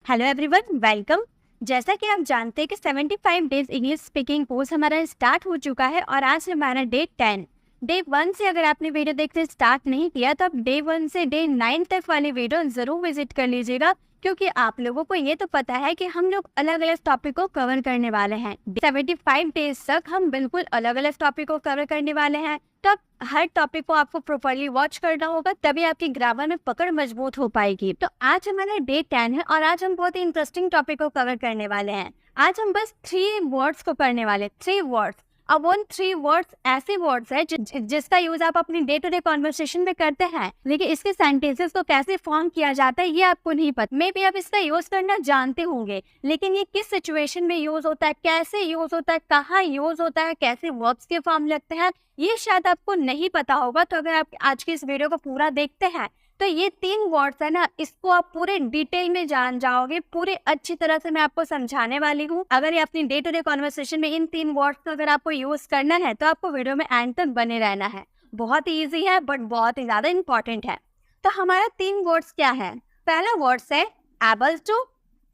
Hello everyone, welcome. जैसा कि आप जानते हैं कि 75 डेज इंग्लिश स्पीकिंग कोर्स हमारा स्टार्ट हो चुका है और आज हमारा डे 10। डे 1 से अगर आपने वीडियो देखते स्टार्ट नहीं किया तो आप डे 1 से डे 9 तक वाली वीडियो जरूर विजिट कर लीजिएगा, क्योंकि आप लोगों को ये तो पता है कि हम लोग अलग अलग टॉपिक को कवर करने वाले हैं। 75 डेज तक हम बिल्कुल अलग अलग टॉपिक को कवर करने वाले हैं, तो आप हर टॉपिक को आपको प्रॉपर्ली वॉच करना होगा, तभी आपकी ग्रामर में पकड़ मजबूत हो पाएगी। तो आज हमारा डे 10 है और आज हम बहुत ही इंटरेस्टिंग टॉपिक को कवर करने वाले हैं। आज हम बस 3 वर्ड्स को करने वाले, 3 वर्ड्स। अब उन 3 वर्ड्स ऐसे वर्ड्स है जिसका यूज आप अपनी डे टू डे कॉन्वर्सेशन में करते हैं, लेकिन इसके सेंटेंसेस को कैसे फॉर्म किया जाता है ये आपको नहीं पता। मे बी आप इसका यूज करना जानते होंगे, लेकिन ये किस सिचुएशन में यूज होता है, कैसे यूज होता है, कहाँ यूज होता है, कैसे वर्ब्स के फॉर्म लगते हैं, ये शायद आपको नहीं पता होगा। तो अगर आप आज की इस वीडियो को पूरा देखते हैं तो ये 3 वर्ड्स है ना, इसको आप पूरे डिटेल में जान जाओगे। पूरे अच्छी तरह से मैं आपको समझाने वाली हूँ। अगर ये अपनी डे टू डे कॉन्वर्सेशन में इन 3 वर्ड्स को अगर आपको यूज करना है तो आपको वीडियो में एंड तक बने रहना है। बहुत ही ईजी है बट बहुत ही ज्यादा इंपॉर्टेंट है। तो हमारा 3 वर्ड्स क्या है? पहला वर्ड्स है able to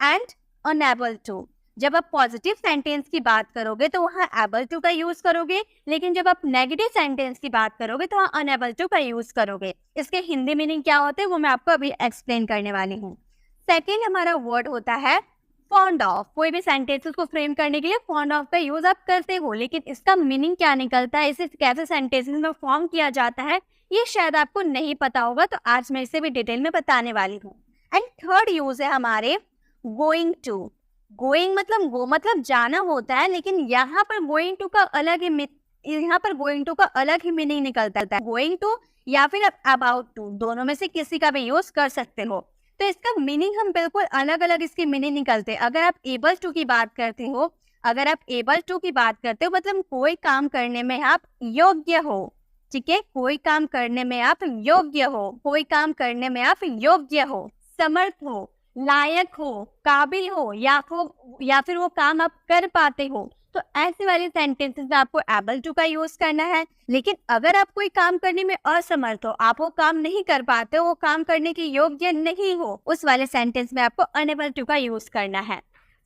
and unable to. जब आप पॉजिटिव सेंटेंस की बात करोगे तो वहाँ एबल टू का यूज करोगे, लेकिन जब आप नेगेटिव सेंटेंस की बात करोगे तो वहाँ अनएबल टू का यूज करोगे। इसके हिंदी मीनिंग क्या होते हैं वो मैं आपको अभी एक्सप्लेन करने वाली हूँ। सेकेंड हमारा वर्ड होता है फॉन्ड ऑफ। कोई भी सेंटेंसेस को फ्रेम करने के लिए फॉन्ड ऑफ का यूज आप करते हो, लेकिन इसका मीनिंग क्या निकलता है, इसे कैसे सेंटेंसेस में फॉर्म किया जाता है, ये शायद आपको नहीं पता होगा। तो आज मैं इसे भी डिटेल में बताने वाली हूँ। एंड थर्ड यूज है हमारे गोइंग टू। गोइंग मतलब गो मतलब जाना होता है, लेकिन यहाँ पर गोइंग टू का अलग ही मीनिंग निकलता है। गोइंग टू या फिर अबाउट टू, दोनों में से किसी का भी यूज कर सकते हो। तो इसका मीनिंग हम बिल्कुल अलग अलग इसके मीनिंग निकलते हैं। अगर आप एबल टू की बात करते हो मतलब कोई काम करने में आप योग्य हो। ठीक है, कोई काम करने में आप योग्य हो, समर्थ हो, लायक हो, काबिल हो, या फिर वो काम आप कर पाते हो। तो ऐसे वाले सेंटेंसेस में आपको एबल टू का यूज करना है। लेकिन अगर आप कोई काम करने में असमर्थ हो, आप वो काम नहीं कर पाते हो, वो काम करने के योग्य नहीं हो, उस वाले सेंटेंस में आपको अनएबल टू का यूज करना है।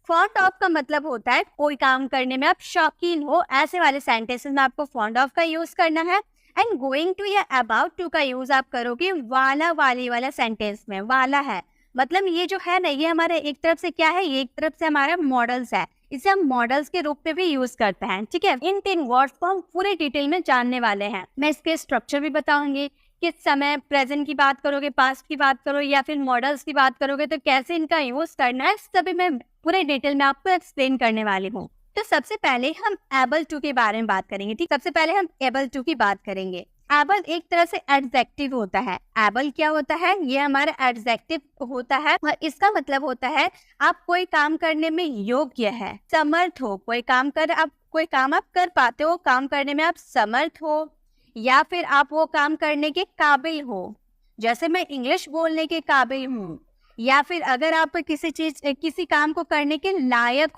फॉन्ड ऑफ का मतलब होता है कोई काम करने में आप शौकीन हो। ऐसे वाले सेंटेंसेस में आपको फॉन्ड ऑफ का यूज करना है। एंड गोइंग टू या अबाउट टू का यूज आप करोगे वाला वाली वाला सेंटेंस में। वाला है मतलब ये जो है ना, ये हमारे एक तरफ से क्या है, ये एक तरफ से हमारा मॉडल्स है। इसे हम मॉडल्स के रूप में भी यूज करते हैं। ठीक है, इन 3 वर्ड्स को हम पूरे डिटेल में जानने वाले हैं। मैं इसके स्ट्रक्चर भी बताऊंगी, किस समय प्रेजेंट की बात करोगे, पास्ट की बात करो या फिर मॉडल्स की बात करोगे तो कैसे इनका यूज करना है, सभी मैं पूरे डिटेल में आपको एक्सप्लेन करने वाली हूँ। तो सबसे पहले हम एबल टू के बारे में बात करेंगे। ठीक, सबसे पहले हम एबल टू की बात करेंगे। एबल एक तरह से एडजेक्टिव होता है। एबल क्या होता है? ये हमारा एडजेक्टिव होता है और इसका मतलब होता है आप कोई काम करने में योग्य है, समर्थ हो। कोई काम आप कर पाते हो, काम करने में आप समर्थ हो, या फिर आप वो काम करने के काबिल हो। जैसे मैं इंग्लिश बोलने के काबिल हूँ, या फिर अगर आप किसी काम को करने के लायक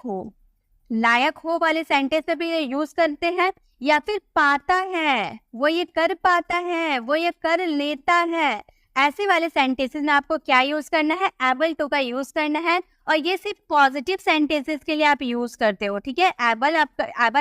हो वाले सेंटेंस में भी ये यूज करते हैं। या फिर पाता है, वो ये कर पाता है, वो ये कर लेता है। ऐसे वाले सेंटेंसेस में आपको क्या यूज करना है? एबल टू का यूज करना है। और ये सिर्फ पॉजिटिव सेंटेंसेस के लिए आप यूज करते हो। ठीक है, एबल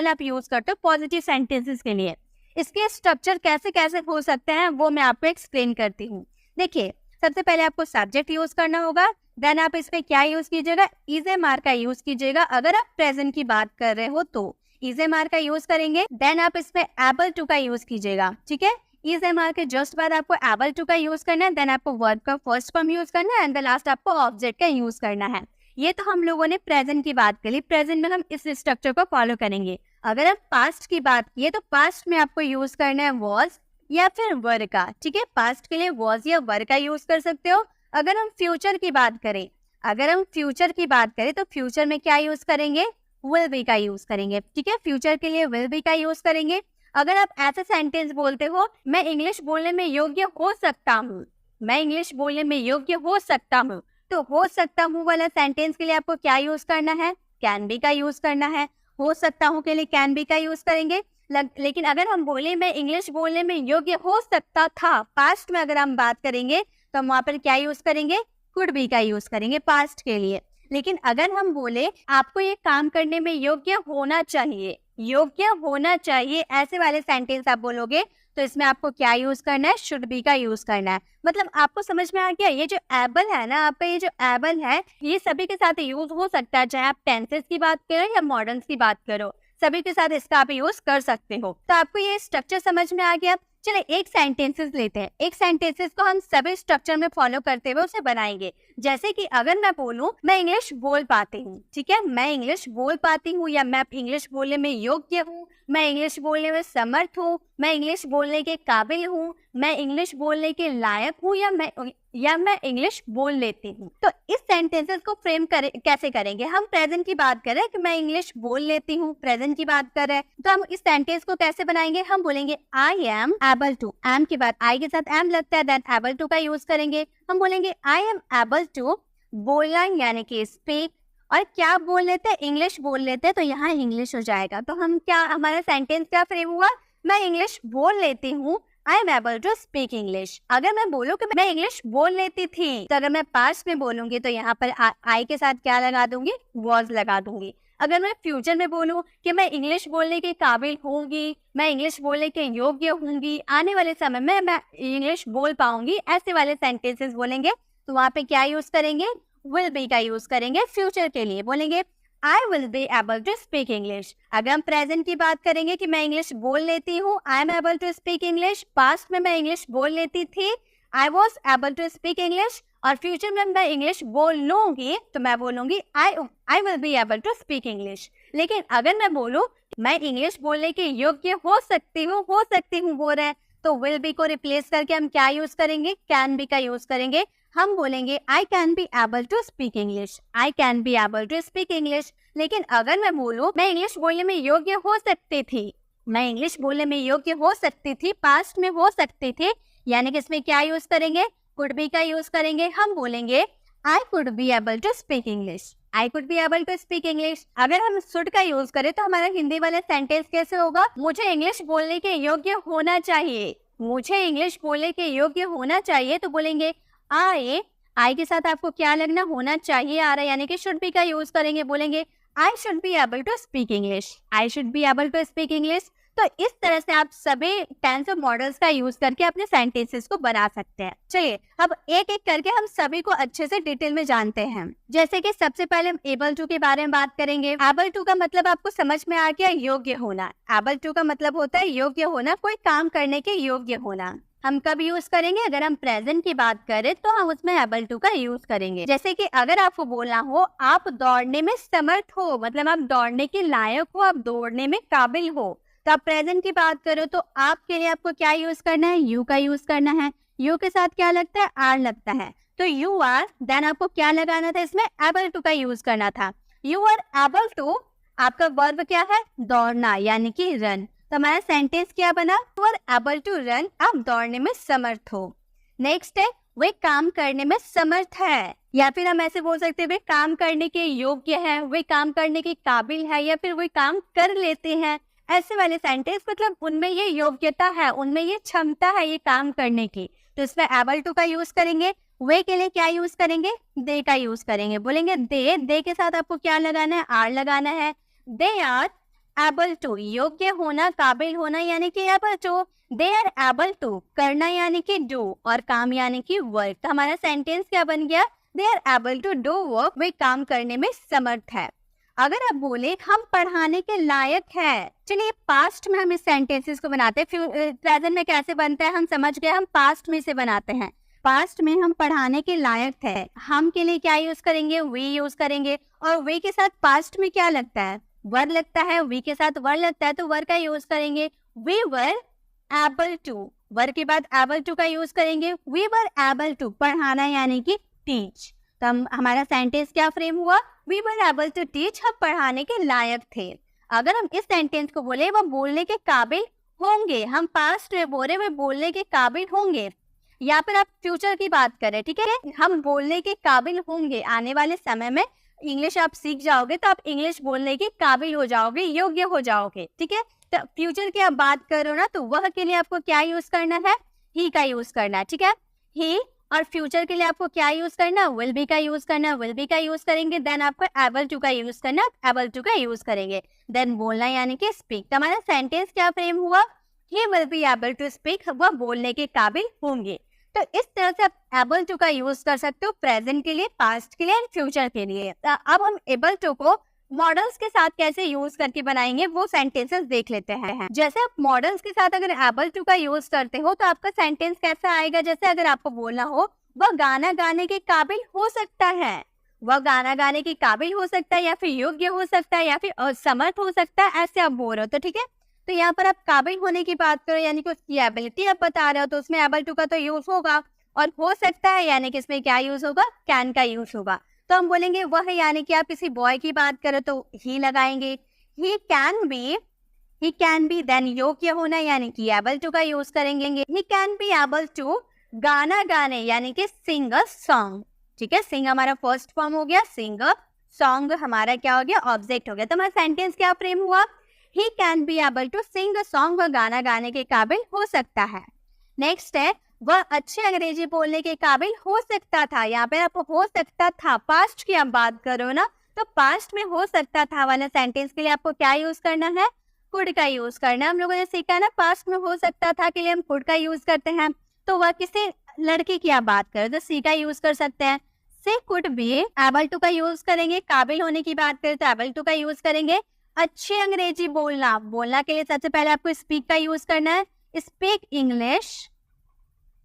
आप यूज करते हो पॉजिटिव सेंटेंसेस के लिए। इसके स्ट्रक्चर कैसे कैसे हो सकते हैं वो मैं आपको एक्सप्लेन करती हूँ। देखिए, सबसे पहले आपको सब्जेक्ट यूज करना होगा। देन आप इसमें क्या यूज कीजिएगा? इज ए मार का यूज कीजिएगा। अगर आप प्रेजेंट की बात कर रहे हो तो इज ए मार का यूज करेंगे। देन आप इसमें एबल टू का यूज कीजिएगा। ठीक है, इज ए मार के जस्ट बाद आपको एबल टू का यूज करना है। देन आपको वर्ब का फर्स्ट फॉर्म यूज करना है एंड द लास्ट आपको ऑब्जेक्ट का यूज करना है। ये तो हम लोगों ने प्रेजेंट की बात करी। प्रेजेंट में हम इस स्ट्रक्चर को फॉलो करेंगे। अगर आप पास्ट की बात किए तो पास्ट में आपको यूज करना है वॉज या फिर वर का। ठीक है, पास्ट के लिए वॉज या वर का यूज कर सकते हो। अगर हम फ्यूचर की बात करें तो फ्यूचर में क्या यूज करेंगे? विल बी का यूज करेंगे। ठीक है, फ्यूचर के लिए विल बी का यूज करेंगे। अगर आप ऐसे सेंटेंस बोलते हो मैं इंग्लिश बोलने में योग्य हो सकता हूँ, तो हो सकता हूँ वाला सेंटेंस के लिए आपको क्या यूज करना है? कैन बी का यूज करना है। हो सकता हूँ के लिए कैन बी का यूज करेंगे। लेकिन अगर हम बोले मैं इंग्लिश बोलने में योग्य हो सकता था, पास्ट में अगर हम बात करेंगे तो हम वहाँ पर क्या यूज करेंगे? कुड बी का यूज करेंगे पास्ट के लिए। लेकिन अगर हम बोले आपको ये काम करने में योग्य होना चाहिए, योग्य होना चाहिए, ऐसे वाले सेंटेंस आप बोलोगे तो इसमें आपको क्या यूज करना है, शुड बी का यूज करना है। मतलब आपको समझ में आ गया, ये जो एबल है ना, आपका ये जो एबल है ये सभी के साथ यूज हो सकता है, चाहे आप टेंसेस की बात करो या मॉडर्न्स की बात करो, सभी के साथ इसका आप यूज कर सकते हो। तो आपको ये स्ट्रक्चर समझ में आ गया। चलिए एक सेंटेंसेस लेते हैं, एक सेंटेंसेस को हम सभी स्ट्रक्चर में फॉलो करते हुए उसे बनाएंगे। जैसे कि अगर मैं बोलूं मैं इंग्लिश बोल पाती हूँ, ठीक है, मैं इंग्लिश बोल पाती हूँ, या मैं इंग्लिश बोलने में योग्य हूँ, मैं इंग्लिश बोलने में समर्थ हूँ, मैं इंग्लिश बोलने के काबिल हूँ, मैं इंग्लिश बोलने के लायक हूँ, या मैं इंग्लिश बोल लेती हूँ। तो इस सेंटेंसेस को फ्रेम कैसे करेंगे? हम प्रेजेंट की बात करें कि मैं इंग्लिश बोल लेती हूँ, प्रेजेंट की बात करें तो हम इस सेंटेंस को कैसे बनाएंगे? हम बोलेंगे I am able to, am के बाद आई के साथ एम लगता है, देन एबल टू का यूज करेंगे। हम बोलेंगे आई एम एबल टू, बोलना यानी कि स्पीक, और क्या बोल लेते हैं? इंग्लिश बोल लेते हैं, तो यहाँ इंग्लिश हो जाएगा। तो हम क्या, हमारा सेंटेंस क्या फ्रेम हुआ? मैं इंग्लिश बोल लेती हूँ, I am able to speak English. अगर मैं बोलूँ कि मैं इंग्लिश बोल लेती थी, तो अगर मैं पास्ट में बोलूंगी तो यहाँ पर आई के साथ क्या लगा दूंगी? वॉज लगा दूंगी। अगर मैं फ्यूचर में बोलूँ कि मैं इंग्लिश बोलने के काबिल होंगी, मैं इंग्लिश बोलने के योग्य होंगी, आने वाले समय में मैं इंग्लिश बोल पाऊंगी, ऐसे वाले सेंटेंसेस बोलेंगे तो वहाँ पे क्या यूज करेंगे? विल बी का यूज करेंगे। फ्यूचर के लिए बोलेंगे I will be able to speak English. अगर हम प्रेजेंट की बात करेंगे कि मैं इंग्लिश बोल लेती हूँ, I am able to speak English, past में मैं इंग्लिश बोल लेती थी, I was able to speak English, और फ्यूचर में मैं इंग्लिश बोल लूंगी तो मैं बोलूंगी I will be able to speak English. लेकिन अगर मैं बोलूँ मैं इंग्लिश बोलने के योग्य हो सकती हूँ बोल रहे हैं, तो विल बी को रिप्लेस करके हम क्या यूज करेंगे? कैन बी का यूज करेंगे। हम बोलेंगे I can be able to speak English, I can be able to speak English. लेकिन अगर मैं बोलूँ मैं इंग्लिश बोलने में योग्य हो सकती थी, मैं इंग्लिश बोलने में योग्य हो सकती थी, पास्ट में हो सकती थी, यानी कि इसमें क्या यूज करेंगे? कुड बी का यूज करेंगे। हम बोलेंगे I could be able to speak English, I could be able to speak English. अगर हम शुड का यूज करें तो हमारा हिंदी वाला सेंटेंस कैसे होगा? मुझे इंग्लिश बोलने के योग्य होना चाहिए, मुझे इंग्लिश बोलने के योग्य होना चाहिए, तो बोलेंगे आई के साथ आपको क्या लगना? होना चाहिए आ रहा है, यानी कि शुड बी का यूज करेंगे। बोलेंगे I should be able to speak English, I should be able to speak English. तो इस तरह से आप सभी टेंस और मॉडल्स का यूज करके अपने सेंटेंसेस को बना सकते हैं। चलिए अब एक एक करके हम सभी को अच्छे से डिटेल में जानते हैं। जैसे कि सबसे पहले हम एबल टू के बारे में बात करेंगे। एबल टू का मतलब आपको समझ में आ गया, योग्य होना। एबल टू का मतलब होता है योग्य होना, कोई काम करने के योग्य होना। हम कब यूज करेंगे? अगर हम प्रेजेंट की बात करें तो हम उसमें एबल टू का यूज करेंगे। जैसे कि अगर आपको बोलना हो आप दौड़ने में समर्थ हो, मतलब आप दौड़ने के लायक हो, आप दौड़ने में काबिल हो, तो आप प्रेजेंट की बात करो तो आपके लिए आपको क्या यूज करना है? यू का यूज करना है। यू के साथ क्या लगता है? आर लगता है, तो यू आर, देन आपको क्या लगाना था? इसमें एबल टू का यूज करना था। यू आर एबल टू, आपका वर्ब क्या है? दौड़ना, यानी कि रन। तो हमारा सेंटेंस क्या बना? You are able to run, आप दौड़ने में समर्थ हो। नेक्स्ट है वे काम करने में समर्थ है, या फिर हम ऐसे बोल सकते हैं वे काम करने के योग्य है, वे काम करने के काबिल है, या फिर वे काम कर लेते हैं। ऐसे वाले सेंटेंस मतलब उनमें ये योग्यता है, उनमें ये क्षमता है ये काम करने की, तो इसमें एबल टू का यूज करेंगे। वे के लिए क्या यूज करेंगे? दे का यूज करेंगे। बोलेंगे दे के साथ आपको क्या लगाना है? आर लगाना है। दे आर एबल टू, योग्य होना, काबिल होना, यानी कि able to. They are able to, करना यानी कि डू, और काम यानी कि वर्क। तो हमारा सेंटेंस क्या बन गया? They are able to do work, वे काम करने में समर्थ है। अगर आप बोले हम पढ़ाने के लायक है, चलिए पास्ट में हम इस सेंटेंसेस को बनाते हैं। प्रेजेंट में कैसे बनता है हम समझ गए, हम पास्ट में से बनाते हैं। पास्ट में हम पढ़ाने के लायक है, हम के लिए क्या यूज करेंगे? वी यूज करेंगे। और वे के साथ पास्ट में क्या लगता है? वर लगता है। वी के साथ वर लगता है तो वर का यूज करेंगे। वी वर एबल टू, वर के बाद एबल टू का यूज करेंगे। वी वर एबल टू, पढ़ाना यानी कि टीच। तो हमारा सेंटेंस क्या फ्रेम हुआ? We were able to teach, हम पढ़ाने के लायक थे। अगर हम इस सेंटेंस को बोले वो बोलने के काबिल होंगे, हम पास्ट में बोले वे बोलने के काबिल होंगे, या फिर आप फ्यूचर की बात करें, ठीक है, हम बोलने के काबिल होंगे, आने वाले समय में इंग्लिश आप सीख जाओगे तो आप इंग्लिश बोलने के काबिल हो जाओगे, योग्य हो जाओगे, ठीक है। तो फ्यूचर की आप बात करो ना, तो वह के लिए आपको क्या यूज करना है? ही का यूज करना है, ठीक है। ही और फ्यूचर के लिए आपको क्या यूज करना, विल बी का यूज करना, विल बी का यूज करेंगे, देन आपको एबल टू का यूज करना, एबल टू का यूज करेंगे, देन बोलना यानी कि स्पीक। तो हमारा सेंटेंस क्या फ्रेम हुआ, he will be able to speak, वह बोलने के काबिल होंगे। तो इस तरह से आप एबल टू का यूज कर सकते हो प्रेजेंट के लिए, पास्ट के लिए एंड फ्यूचर के लिए। अब हम एबल टू को मॉडल्स के साथ कैसे यूज करके बनाएंगे वो सेंटेंसेस देख लेते हैं। जैसे आप मॉडल्स के साथ अगर एबल टू का यूज करते हो तो आपका सेंटेंस कैसा आएगा, जैसे अगर आपको बोलना हो वह गाना गाने के काबिल हो सकता है, वह गाना गाने के काबिल हो सकता है, या फिर योग्य हो सकता है, या फिर असमर्थ हो सकता है, ऐसे आप बोल रहे हो। तो ठीक है, तो यहाँ पर आप काबिल होने की बात करो यानी कि उसकी एबिलिटी आप बता रहे हो, तो उसमें एबल टू का तो यूज होगा। और हो सकता है यानी कि इसमें क्या यूज होगा, कैन का यूज होगा। तो हम बोलेंगे वह, यानी कि आप किसी बॉय की बात करो तो ही लगाएंगे, ही कैन बी, देन योग्य होना यानी कि एबल टू का यूज करेंगे, he can be able to गाना गाने यानी कि सिंग अ सॉन्ग। ठीक है, सिंग हमारा फर्स्ट फॉर्म हो गया, सिंग अ सॉन्ग हमारा क्या हो गया, ऑब्जेक्ट हो गया। तो हमारा सेंटेंस क्या फ्रेम हुआ, he can be able to sing a song, वह गाना गाने के काबिल हो सकता है। नेक्स्ट है, वह अच्छे अंग्रेजी बोलने के काबिल हो सकता था। यहाँ पे आप हो सकता था, पास्ट की आप बात करो ना, तो पास्ट में हो सकता था वाला सेंटेंस के लिए आपको क्या यूज करना है, कुड का यूज करना है। हम लोगों ने सीखा ना, पास्ट में हो सकता था के लिए हम कुड का यूज करते हैं। तो वह किसी लड़की की आप बात करो तो सी का यूज कर सकते हैं, से कुड बी। एबल टू का यूज करेंगे, काबिल होने की बात करें तो एबल टू का यूज करेंगे। अच्छी अंग्रेजी बोलना के लिए सबसे पहले आपको स्पीक का यूज करना है, स्पीक इंग्लिश,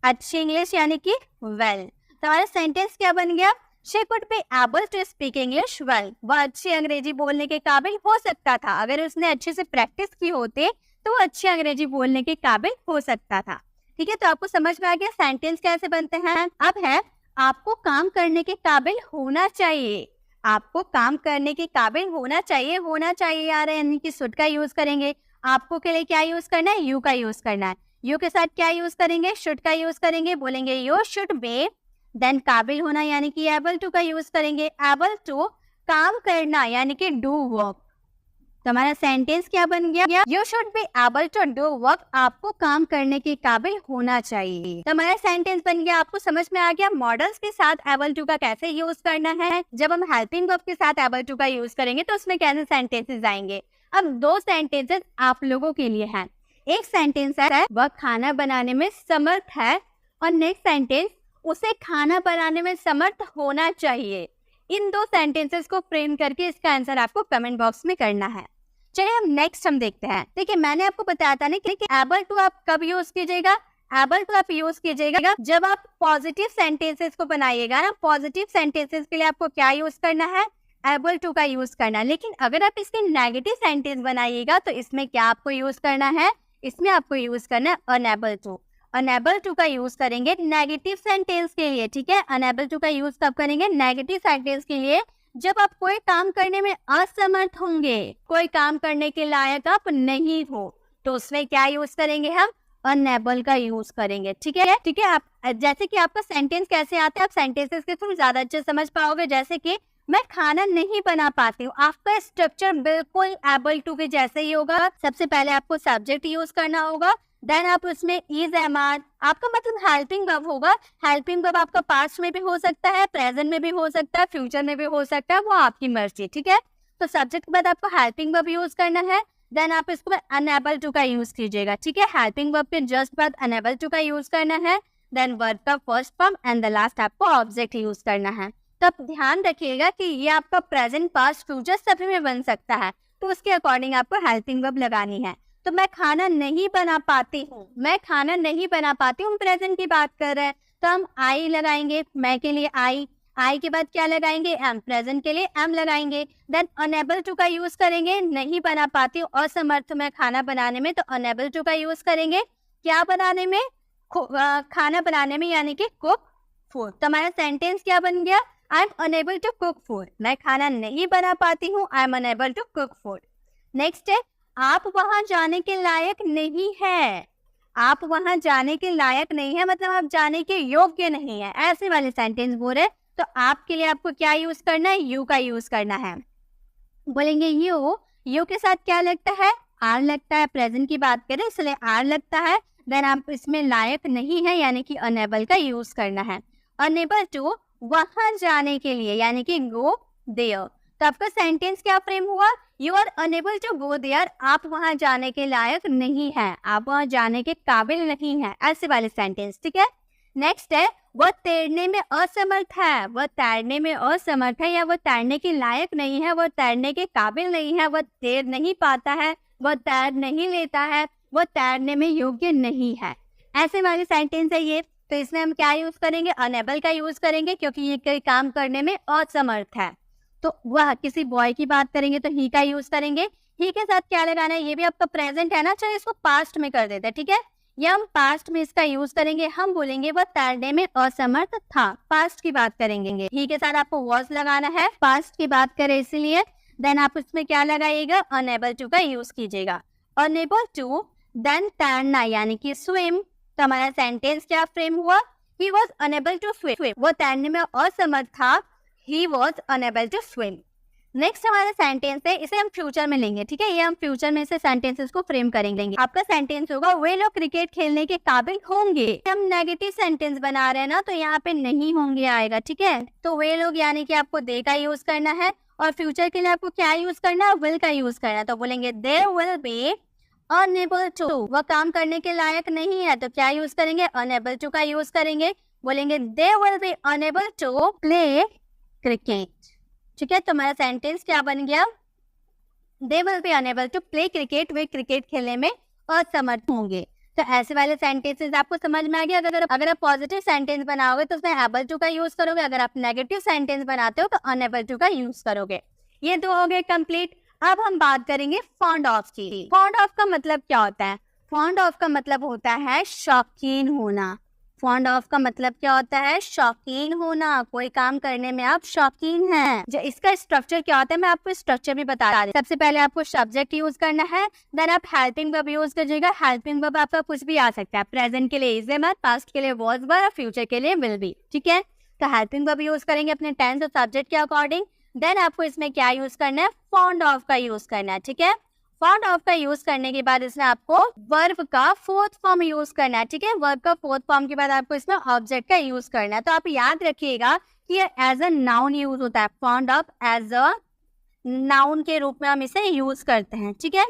अच्छी इंग्लिश यानी कि वेल। तो हमारा सेंटेंस क्या बन गया, she could be able to speak English well, वह अच्छी अंग्रेजी बोलने के काबिल हो सकता था। अगर उसने अच्छे से प्रैक्टिस की होते तो वो अच्छी अंग्रेजी बोलने के काबिल हो सकता था। ठीक है, तो आपको समझ में आ गया सेंटेंस कैसे बनते हैं। अब है, आपको काम करने के काबिल होना चाहिए, आपको काम करने के काबिल होना चाहिए यार, यानी कि शुड का यूज करेंगे। आपको के लिए क्या यूज करना है, यू का यूज करना है। यू के साथ क्या यूज करेंगे, शुड का यूज करेंगे, बोलेंगे यू शुड बी, देन काबिल होना यानी कि एबल टू का यूज करेंगे, एबल टू काम करना यानी कि डू वर्क। तो हमारा सेंटेंस क्या बन गया, you should be able to do work, आपको काम करने के काबिल होना चाहिए। तो हमारा सेंटेंस बन गया। आपको समझ में आ गया मॉडल्स के साथ एबल टू का कैसे यूज करना है। जब हम हेल्पिंग वर्ब के साथ एबल टू का यूज करेंगे तो उसमें कैसे सेंटेंसेस आएंगे। अब दो सेंटेंसेस आप लोगों के लिए हैं। एक सेंटेंस है, वह खाना बनाने में समर्थ है, और नेक्स्ट सेंटेंस, उसे खाना बनाने में समर्थ होना चाहिए। इन दो सेंटेंसेस को फ्रेम करके इसका आंसर आपको कमेंट बॉक्स में करना है। चलिए हम देखते हैं। देखिए, मैंने आपको बताया था ना कि एबल टू आप कब यूज कीजिएगा, एबल टू आप यूज कीजिएगा जब आप पॉजिटिव सेंटेंसेस को बनाइएगा ना। पॉजिटिव सेंटेंसेस के लिए आपको क्या यूज करना है, एबल टू का यूज करना है। लेकिन अगर आप इसके नेगेटिव सेंटेंस बनाइएगा तो इसमें क्या आपको यूज करना है, इसमें आपको यूज करना है अनएबल टू। अनएबल टू का यूज करेंगे नेगेटिव सेंटेंस के लिए। ठीक है, अनएबल टू का यूज कब करेंगे, नेगेटिव सेंटेंस के लिए, जब आप कोई काम करने में असमर्थ होंगे, कोई काम करने के लायक आप नहीं हो, तो उसमें क्या यूज करेंगे हम, अनएबल का यूज करेंगे। ठीक है, आप जैसे कि आपका सेंटेंस कैसे आता है, आप सेंटेंसेस के थ्रू ज्यादा अच्छे समझ पाओगे। जैसे कि मैं खाना नहीं बना पाती हूँ, आपका स्ट्रक्चर बिल्कुल एबल टू के जैसे ही होगा। सबसे पहले आपको सब्जेक्ट यूज करना होगा, देन आप उसमें इज एम आर, आपका मतलब हेल्पिंग वर्ब होगा। हेल्पिंग वर्ब आपका पास्ट में भी हो सकता है, प्रेजेंट में भी हो सकता है, फ्यूचर में भी हो सकता है, वो आपकी मर्जी। ठीक है, तो सब्जेक्ट के बाद आपको हेल्पिंग वर्ब यूज करना है, देन आप इसको अनएबल टू का यूज कीजिएगा। ठीक है, हेल्पिंग वर्ब के जस्ट बाद अनएबल टू का यूज करना है, देन वर्ब का first form and the last आपको ऑब्जेक्ट यूज करना है। तो आप ध्यान रखिएगा कि ये आपका प्रेजेंट, पास्ट, फ्यूचर सभी में बन सकता है, तो उसके अकॉर्डिंग आपको हेल्पिंग वर्ब लगानी है। तो मैं खाना नहीं बना पाती हूँ, मैं खाना नहीं बना पाती हूँ, प्रेजेंट की बात कर रहे हैं, तो हम आई लगाएंगे, मैं के लिए आई, आई के बाद क्या लगाएंगे, एम, प्रेजेंट के लिए एम लगाएंगे। देन अनएबल टू का यूज करेंगे, नहीं बना पाती हूँ, असमर्थ मैं खाना बनाने में, तो अनएबल टू का यूज करेंगे क्या बनाने में, खाना बनाने में यानी कि कुक फूड। तो हमारा सेंटेंस क्या बन गया, I am unable to cook food, मैं खाना नहीं बना पाती हूँ, I am unable to cook food. Next है, आप वहां जाने के लायक नहीं है, आप वहां जाने के लायक नहीं है मतलब आप जाने के योग्य नहीं है, ऐसे वाले सेंटेंस बोल रहे। तो आपके लिए आपको क्या यूज करना है, यू का यूज करना है। बोलेंगे यू के साथ क्या लगता है, आर लगता है, प्रेजेंट की बात करें इसलिए आर लगता है। देन आप इसमें लायक नहीं है यानी कि अनेबल का यूज करना है। अनेबल टू वहां जाने के लिए, यानी कि गो देयर। तो आपका सेंटेंस क्या फ्रेम हुआ, you are unable to go there, आप वहां जाने के लायक नहीं है, आप वहां जाने के काबिल नहीं है, ऐसे वाले सेंटेंस। ठीक है, नेक्स्ट है वह तैरने में असमर्थ है, वह तैरने में असमर्थ है या वह तैरने के लायक नहीं है, वह तैरने के काबिल नहीं है, वह तैर नहीं पाता है, वह तैर नहीं लेता है, वह तैरने में योग्य नहीं है, ऐसे वाले सेंटेंस है ये। तो इसमें हम क्या यूज करेंगे, अनेबल का यूज करेंगे, क्योंकि ये कोई काम करने में असमर्थ है। तो वह किसी बॉय की बात करेंगे तो ही का यूज करेंगे। ही के साथ क्या लगाना है, ये भी आपका प्रेजेंट है ना, चाहे इसको पास्ट में कर देते हैं। ठीक है, ये हम पास्ट में इसका यूज करेंगे, हम बोलेंगे वह तैरने में असमर्थ था, पास्ट की बात करेंगे। ही के साथ आपको वॉज लगाना है, पास्ट की बात करें इसीलिए। देन आप इसमें क्या लगाइएगा, अनेबल टू का यूज कीजिएगा। अनेबल टू देन तैरना यानी कि स्विम। तो हमारा सेंटेंस क्या फ्रेम हुआ, he was unable to swim, वो तैरने में असमर्थ था, he was unable to swim। Next हमारा सेंटेंस है, इसे हम फ्यूचर में लेंगे। ठीक है, ये हम फ्यूचर में से सेंटेंसेस को फ्रेम करेंगे। आपका सेंटेंस होगा वे लोग क्रिकेट खेलने के काबिल होंगे। हम नेगेटिव सेंटेंस बना रहे हैं ना, तो यहाँ पे नहीं होंगे आएगा। ठीक है, तो वे लोग यानी कि आपको दे का यूज करना है, और फ्यूचर के लिए आपको क्या यूज करना है, विल का यूज करना है। तो बोलेंगे they will be unable to, वह काम करने के लायक नहीं है, तो क्या यूज करेंगे, अनेबल टू का यूज करेंगे। बोलेंगे they will be unable to play cricket. ठीक है, तो हमारा सेंटेंस क्या बन गया, they will be unable to play cricket, वे क्रिकेट खेलने में असमर्थ होंगे। तो ऐसे वाले सेंटेंसेस आपको समझ में आ गया। अगर आप पॉजिटिव सेंटेंस बनाओगे तो उसमें एबल टू का यूज करोगे, अगर आप नेगेटिव सेंटेंस बनाते हो तो अनेबल टू का यूज करोगे। ये दो हो गए कंप्लीट। अब हम बात करेंगे फॉन्ड ऑफ की। फॉन्ड ऑफ का मतलब क्या होता है, फॉन्ड ऑफ का मतलब होता है शौकीन होना। फॉन्ड ऑफ का मतलब क्या होता है, शौकीन होना, कोई काम करने में आप शौकीन हैं। जो इसका स्ट्रक्चर क्या होता है, मैं आपको स्ट्रक्चर भी बता रही हूँ। सबसे पहले आपको सब्जेक्ट यूज करना है, देन आप हेल्पिंग वर्ब यूज कीजिएगा। हेल्पिंग वर्ब आपका कुछ भी आ सकता है, प्रेजेंट के लिए इज वर्ब, पास्ट के लिए वाज वर्ब और फ्यूचर के लिए विल बी। ठीक है, तो हेल्पिंग वर्ब यूज करेंगे अपने टेंस और सब्जेक्ट के अकॉर्डिंग। देन आपको इसमें क्या यूज करना है, फॉन्ड ऑफ का यूज करना है। ठीक है, फॉन्ड ऑफ का यूज करने के बाद इसमें आपको वर्ब का फोर्थ फॉर्म यूज करना है। ठीक है, वर्ब का फोर्थ फॉर्म के बाद आपको इसमें ऑब्जेक्ट का यूज करना है। तो आप याद रखिएगा कि ये एज अ नाउन यूज होता है, fond of as a noun के रूप में हम इसे यूज करते हैं। ठीक है,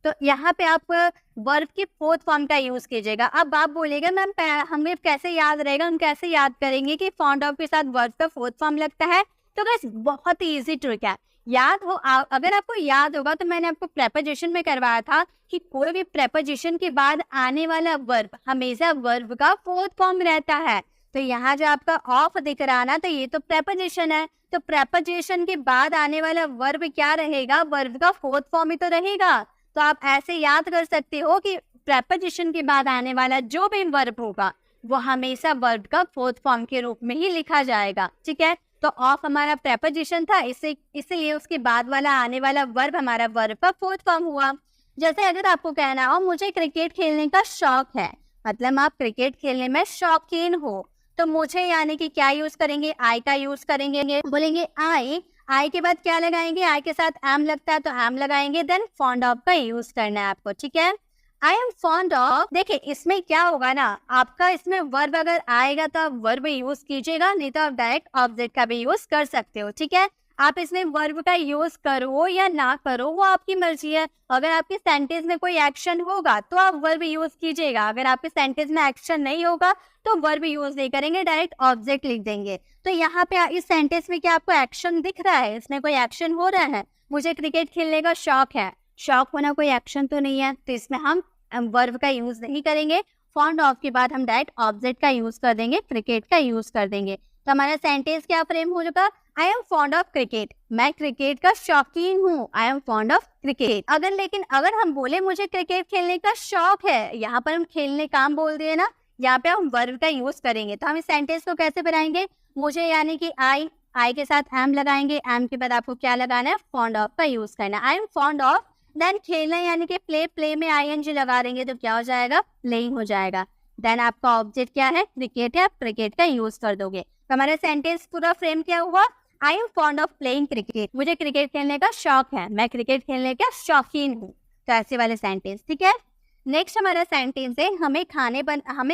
तो यहाँ पे आप वर्ब के फोर्थ फॉर्म का यूज कीजिएगा। अब आप बोलेगा मैम हमें कैसे याद रहेगा, हम कैसे याद करेंगे कि फॉन्ड ऑफ के साथ वर्ब का फोर्थ फॉर्म लगता है। तो गाइस बहुत ही इजी ट्रिक है, याद हो अगर आपको याद होगा तो मैंने आपको प्रेपोजिशन में करवाया था कि कोई भी प्रेपोजिशन के बाद आने वाला वर्ब हमेशा वर्ब का फोर्थ फॉर्म रहता है। तो यहाँ जो आपका ऑफ दिख रहा ना, तो ये तो प्रेपोजिशन है, तो प्रेपोजिशन के बाद आने वाला वर्ब क्या रहेगा, वर्ब का फोर्थ फॉर्म ही तो रहेगा। तो आप ऐसे याद कर सकते हो कि प्रेपोजिशन के बाद आने वाला जो भी वर्ब होगा वो हमेशा वर्ब का फोर्थ फॉर्म के रूप में ही लिखा जाएगा। ठीक है, तो ऑफ हमारा प्रेपोजिशन था, इसलिए उसके बाद वाला आने वाला वर्ब हमारा वर्ब का फोर्थ फॉर्म हुआ। जैसे अगर आपको कहना हो मुझे क्रिकेट खेलने का शौक है, मतलब आप क्रिकेट खेलने में शौकीन हो, तो मुझे यानी कि क्या यूज करेंगे, आई का यूज करेंगे। बोलेंगे आई के बाद क्या लगाएंगे, आई के साथ एम लगता है तो एम लगाएंगे। देन फॉन्ड ऑफ का यूज करना है आपको। ठीक है, आई एम फॉन्ड ऑफ। देखिए इसमें क्या होगा ना, आपका इसमें वर्ब अगर आएगा तो आप वर्ब यूज कीजिएगा, नहीं तो आप डायरेक्ट ऑब्जेक्ट का भी यूज कर सकते हो। ठीक है, आप इसमें वर्ब का यूज करो या ना करो वो आपकी मर्जी है। अगर आपके सेंटेंस में कोई एक्शन होगा तो आप वर्ब यूज कीजिएगा, अगर आपके सेंटेंस में एक्शन नहीं होगा तो वर्ब यूज नहीं करेंगे, डायरेक्ट ऑब्जेक्ट लिख देंगे। तो यहाँ पे इस सेंटेंस में क्या आपको एक्शन दिख रहा है, इसमें कोई एक्शन हो रहा है, मुझे क्रिकेट खेलने का शौक है, शौक होना कोई एक्शन तो नहीं है, तो इसमें हम वर्ब का यूज नहीं करेंगे। फॉन्ड ऑफ के बाद हम डायरेक्ट ऑब्जेक्ट का यूज कर देंगे, क्रिकेट का यूज कर देंगे। तो हमारा सेंटेंस क्या फ्रेम हो चुका, आई एम फॉन्ड ऑफ क्रिकेट, मैं क्रिकेट का शौकीन हूँ, I am fond of cricket. अगर हम बोले मुझे क्रिकेट खेलने का शौक है, यहाँ पर हम खेलने काम बोल दिए ना, यहाँ पे हम वर्ब का यूज करेंगे। तो हम इस सेंटेंस को कैसे बनाएंगे, मुझे यानी कि आई के साथ एम लगाएंगे, एम के बाद आपको क्या लगाना है, फॉन्ड ऑफ का यूज करना है। I am fond of, then खेलना यानी कि प्ले में आईएनजी लगा देंगे तो क्या हो जाएगा, प्लेइंग हो जाएगा। देन आपका ऑब्जेक्ट क्या है, क्रिकेट है, आप क्रिकेट का यूज कर दोगे। तो हमारा सेंटेंस पूरा फ्रेम क्या हुआ, आई am fond of playing cricket, मुझे क्रिकेट खेलने का शौक है, मैं क्रिकेट खेलने का शौकीन हूँ। तो ऐसे वाले सेंटेंस। ठीक है, नेक्स्ट हमारा सेंटेंस है हमें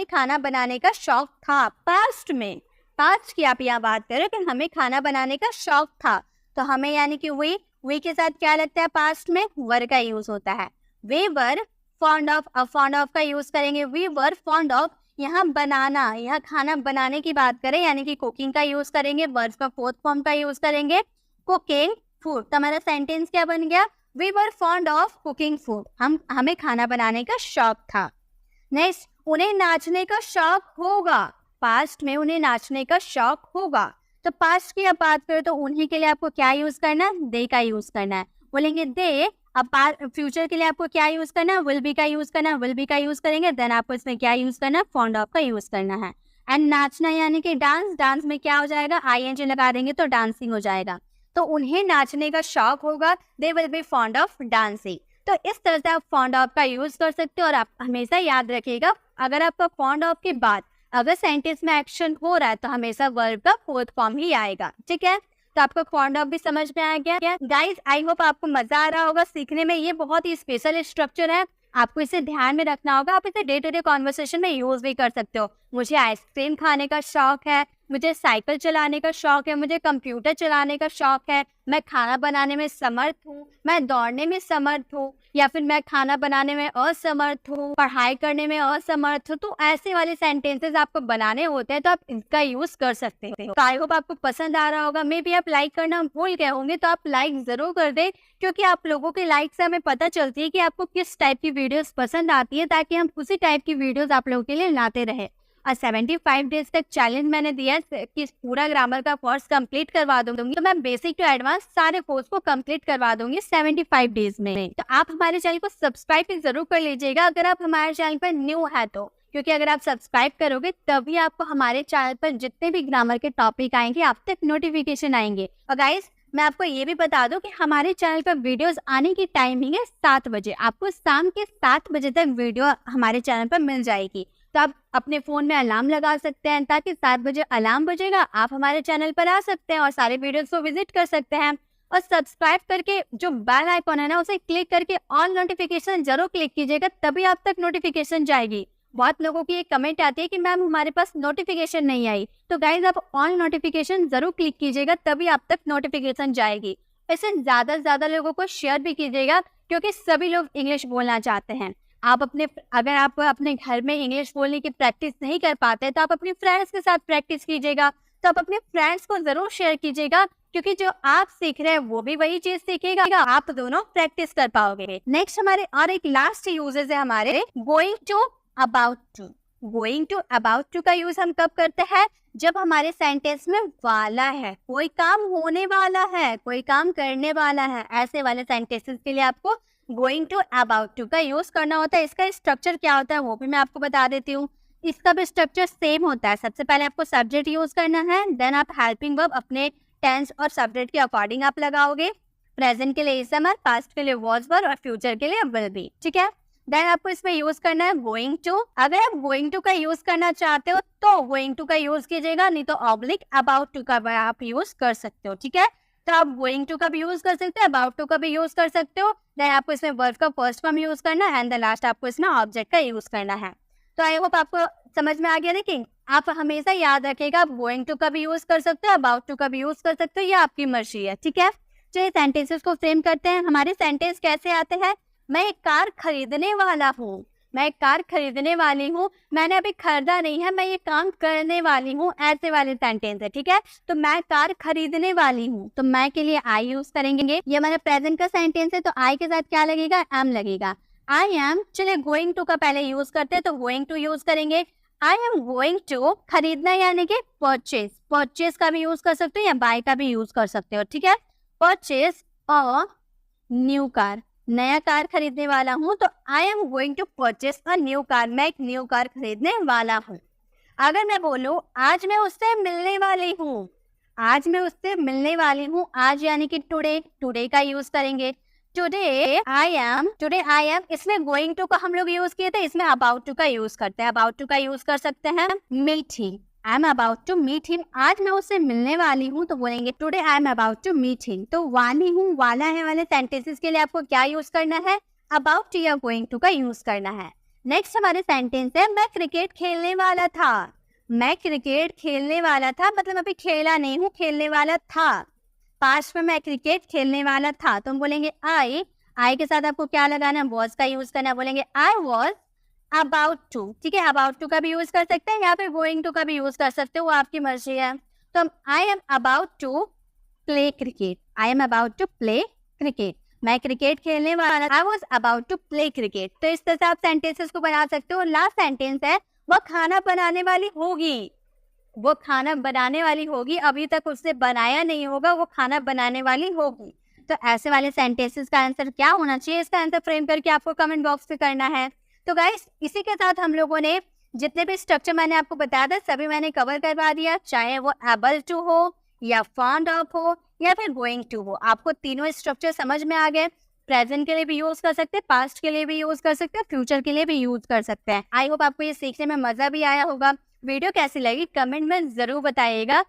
खाना बनाने का शौक था, पास्ट में। पास्ट की आप यहाँ बात करें कि हमें खाना बनाने का शौक था, तो हमें यानी कि वी के साथ क्या लगता है पास्ट में, वर का यूज होता है। वी वर फॉन्ड ऑफ, अब फॉन्ड ऑफ का यूज करेंगे, वी वर फॉन्ड ऑफ। यहाँ बनाना, यहाँ खाना बनाने की बात करें यानी कि कुकिंग का यूज करेंगे, वर्ब का फोर्थ फॉर्म का यूज करेंगे, कुकिंग फूड। तो हमारा सेंटेंस क्या बन गया, we were fond of cooking food, हमें खाना बनाने का शौक था। नेक्स्ट, उन्हें नाचने का शौक होगा, पास्ट में उन्हें नाचने का शौक होगा। तो पास्ट की आप बात करें तो उन्हीं के लिए आपको क्या यूज करना है, दे का यूज करना है, बोलेंगे दे। अब फ्यूचर के लिए आपको क्या यूज करना है, विल बी का यूज करना है, विल बी का यूज करेंगे, देन आपको इसमें क्या यूज करना है, फॉन्ड ऑफ का यूज करना है। एंड नाचना यानी कि डांस, डांस में क्या हो जाएगा, आईएनजी लगा देंगे तो डांसिंग हो जाएगा। तो उन्हें नाचने का शौक होगा, दे will B fond of dancing. तो इस तरह से आप फॉन्ड ऑफ का यूज कर सकते हो। और आप हमेशा याद रखिएगा, अगर आपका फॉन्ड ऑफ के बाद अगर सेंटेंस में एक्शन हो रहा है तो हमेशा वर्ब का फोर्थ फॉर्म ही आएगा, ठीक है। तो आपको फॉन्ड ऑफ भी समझ में आ गया गाइस। आई होप आपको मजा आ रहा होगा सीखने में। ये बहुत ही स्पेशल स्ट्रक्चर है, आपको इसे ध्यान में रखना होगा। आप इसे डे टू डे कॉन्वर्सेशन में यूज भी कर सकते हो। मुझे आइसक्रीम खाने का शौक है, मुझे साइकिल चलाने का शौक है, मुझे कंप्यूटर चलाने का शौक है, मैं खाना बनाने में समर्थ हूँ, मैं दौड़ने में समर्थ हूँ, या फिर मैं खाना बनाने में असमर्थ हूँ, पढ़ाई करने में असमर्थ हूँ। तो ऐसे वाले सेंटेंसेस आपको बनाने होते हैं तो आप इसका यूज कर सकते हो। तो आई होप आपको पसंद आ रहा होगा। मे भी आप लाइक करना भूल गए होंगे तो आप लाइक जरूर कर दे, क्योंकि आप लोगों के लाइक से हमें पता चलती है कि आपको किस टाइप की वीडियोस पसंद आती है, ताकि हम उसी टाइप की वीडियोस आप लोगों के लिए लाते रहे। और 75 डेज तक चैलेंज मैंने दिया है कि पूरा ग्रामर का कोर्स कंप्लीट करवा दूंगी। तो मैं बेसिक टू एडवांस सारे कोर्स को कंप्लीट करवा दूंगी 75 डेज में। तो आप हमारे चैनल को सब्सक्राइब जरूर कर लीजिएगा अगर आप हमारे चैनल पर न्यू है तो, क्योंकि अगर आप सब्सक्राइब करोगे तभी आपको हमारे चैनल पर जितने भी ग्रामर के टॉपिक आएंगे आप तक नोटिफिकेशन आएंगे। और गाइस, मैं आपको ये भी बता दूं कि हमारे चैनल पर वीडियोस आने की टाइमिंग है 7 बजे। आपको शाम के 7 बजे तक वीडियो हमारे चैनल पर मिल जाएगी। तो आप अपने फोन में अलार्म लगा सकते हैं, ताकि 7 बजे अलार्म बजेगा आप हमारे चैनल पर आ सकते हैं और सारे वीडियोस को विजिट कर सकते हैं। और सब्सक्राइब करके जो बेल आइकॉन है ना, उसे क्लिक करके ऑल नोटिफिकेशन जरूर क्लिक कीजिएगा, तभी आप तक नोटिफिकेशन जाएगी। बहुत लोगों की एक कमेंट आती है कि मैम हमारे पास नोटिफिकेशन नहीं आई। तो गाइज, आप ऑल नोटिफिकेशन जरूर क्लिक कीजिएगा, तभी आप तक नोटिफिकेशन जाएगी। इसे ज्यादा से ज्यादा लोगों को शेयर भी कीजिएगा, क्योंकि सभी लोग इंग्लिश बोलना चाहते हैं। अगर आप अपने घर में इंग्लिश बोलने की प्रैक्टिस नहीं कर पाते तो आप अपने फ्रेंड्स के साथ प्रैक्टिस कीजिएगा। तो आप अपने फ्रेंड्स को जरूर शेयर कीजिएगा, क्योंकि जो आप सीख रहे हैं वो भी वही चीज सीखेगा, आप दोनों प्रैक्टिस कर पाओगे। नेक्स्ट हमारे और एक लास्ट यूजेस है हमारे going to, about to. Going to, about to का यूज हम कब करते हैं, जब हमारे सेंटेंस में वाला है, कोई काम होने वाला है, कोई काम करने वाला है, ऐसे वाले सेंटेंसेस के लिए आपको गोइंग टू, अबाउट टू का यूज करना होता है। इसका स्ट्रक्चर क्या होता है वो भी मैं आपको बता देती हूँ। इसका भी स्ट्रक्चर सेम होता है। सबसे पहले आपको सब्जेक्ट यूज करना है, देन आप हेल्पिंग वर्ब अपने टेंस और सब्जेक्ट के अकॉर्डिंग आप लगाओगे। प्रेजेंट के लिए इज एम आर, पास्ट के लिए वाज वर और फ्यूचर के लिए विल बी, ठीक है। देन आपको इसमें यूज करना है गोइंग टू। अगर आप गोइंग टू का यूज करना चाहते हो तो गोइंग टू का यूज कीजिएगा, नहीं तो ऑब्लिक अबाउट टू का आप यूज कर सकते हो, ठीक है। तो आप गोइंग टू का भी यूज कर सकते हो, अबाउट टू का भी यूज कर सकते हो। देन आपको इसमें वर्ब का फर्स्ट फॉर्म यूज करना है, एंड द लास्ट आपको इसमें ऑब्जेक्ट का यूज करना है। तो आई होप आपको समझ में आ गया। लेकिन आप हमेशा याद रखिएगा, आप गोइंग टू का भी यूज कर सकते हो, अबाउट टू का भी यूज कर सकते हो, ये आपकी मर्जी है, ठीक है। चलिए सेंटेंसेस को फ्रेम करते हैं। हमारे सेंटेंस कैसे आते हैं, मैं एक कार खरीदने वाला हूँ, मैं एक कार खरीदने वाली हूँ, मैंने अभी खरीदा नहीं है, मैं ये काम करने वाली हूँ, ऐसे वाले सेंटेंस है, ठीक है। तो मैं कार खरीदने वाली हूँ, तो मैं के लिए आई यूज करेंगे। ये हमारा प्रेजेंट का सेंटेंस है, तो आई के साथ क्या लगेगा, एम लगेगा। आई एम, चलिए गोइंग टू का पहले यूज करते हैं, तो गोइंग टू यूज करेंगे। आई एम गोइंग टू, खरीदना यानी कि परचेज, परचेज का भी यूज कर सकते हो या बाय का भी यूज कर सकते हो, ठीक है। परचेज अ न्यू कार, नया कार खरीदने वाला हूँ, तो I am going to purchase a new car, मैं एक न्यू कार खरीदने वाला हूँ। अगर मैं बोलूँ आज मैं उससे मिलने वाली हूँ, आज मैं उससे मिलने वाली हूँ, आज यानी कि टुडे, टुडे का यूज करेंगे। टुडे आई एम, इसमें गोइंग टू का हम लोग यूज किए थे, इसमें अबाउट टू का यूज करते हैं। अबाउट टू का यूज कर सकते हैं meet him, I am about to meet him, आज मैं उससे मिलने वाली हूँ, तो बोलेंगे today I am about to meet him. तो वाली हूँ, वाला है वाले सेंटेंसेस के लिए आपको क्या यूज करना है, अबाउट टू या गोइंग टू का यूज करना है। नेक्स्ट हमारे सेंटेंस है मैं क्रिकेट खेलने वाला था, मैं क्रिकेट खेलने वाला था, मतलब अभी खेला नहीं हूँ, खेलने वाला था। पास्ट में मैं क्रिकेट खेलने वाला था, तो हम बोलेंगे आई के साथ आपको क्या लगाना है, वॉज का यूज करना है। बोलेंगे आई वॉज अबाउट टू, ठीक है, अबाउट टू का भी यूज कर सकते हैं या फिर गोइंग टू का भी यूज कर सकते हो, वो आपकी मर्जी है। तो हम I am about to play cricket, I am about to play cricket, मैं क्रिकेट खेलने वाला, I was about to play cricket. तो इस तरह से आप सेंटेंसेस को बना सकते हो। लास्ट सेंटेंस है वो खाना बनाने वाली होगी, वो खाना बनाने वाली होगी, अभी तक उसने बनाया नहीं होगा, वो खाना बनाने वाली होगी। तो ऐसे वाले सेंटेंसेस का आंसर क्या होना चाहिए, इसका आंसर फ्रेम करके आपको कमेंट बॉक्स पे करना है। तो गाइस, इसी के साथ हम लोगों ने जितने भी स्ट्रक्चर मैंने आपको बताया था सभी मैंने कवर करवा दिया, चाहे वो एबल टू हो या फॉन्ड ऑफ हो या फिर गोइंग टू हो। आपको तीनों स्ट्रक्चर समझ में आ गए। प्रेजेंट के लिए भी यूज कर सकते हैं, पास्ट के लिए भी यूज कर सकते हैं, फ्यूचर के लिए भी यूज कर सकते हैं। आई होप आपको ये सीखने में मजा भी आया होगा। वीडियो कैसी लगी कमेंट में जरूर बताइएगा।